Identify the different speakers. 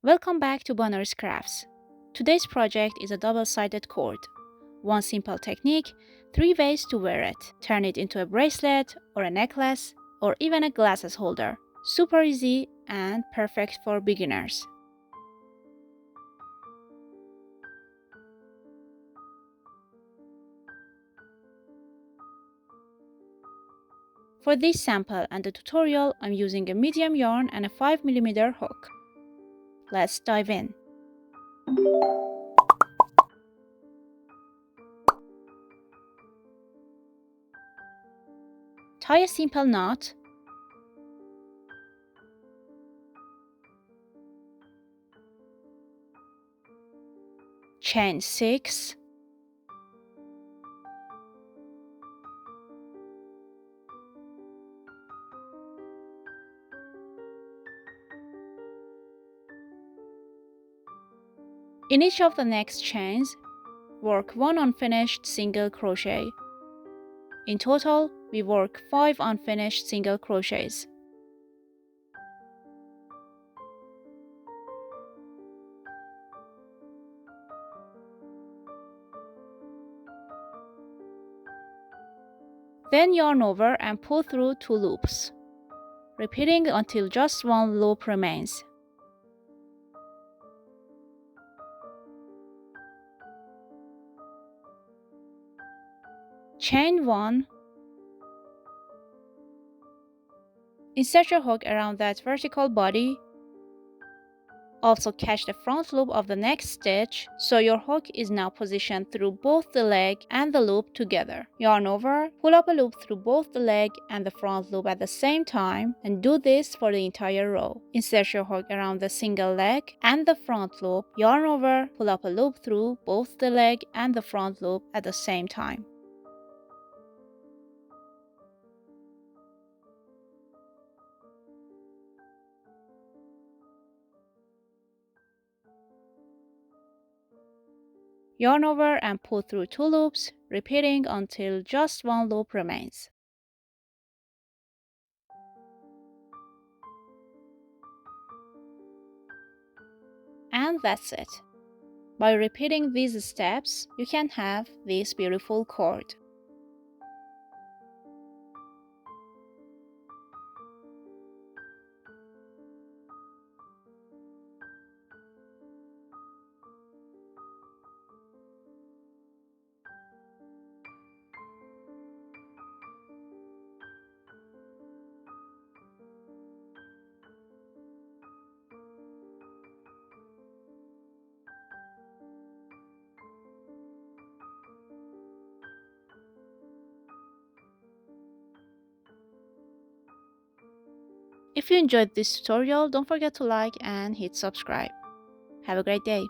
Speaker 1: Welcome back to Banoris Crafts. Today's project is a double-sided cord. One simple technique, 3 ways to wear it. Turn it into a bracelet or a necklace or even a glasses holder. Super easy and perfect for beginners. For this sample and the tutorial, I'm using a medium yarn and a 5mm hook. Let's dive in. Tie a simple knot. Chain 6. In each of the next chains, work 1 unfinished single crochet. In total, we work 5 unfinished single crochets. Then yarn over and pull through 2 loops, repeating until just 1 loop remains. Chain 1. Insert your hook around that vertical body. Also catch the front loop of the next stitch, so your hook is now positioned through both the leg and the loop together. Yarn over, pull up a loop through both the leg and the front loop at the same time, and do this for the entire row. Insert your hook around the single leg and the front loop, yarn over, pull up a loop through both the leg and the front loop at the same time. Yarn over and pull through 2 loops, repeating until just 1 loop remains. And that's it. By repeating these steps, you can have this beautiful cord. If you enjoyed this tutorial, don't forget to like and hit subscribe. Have a great day.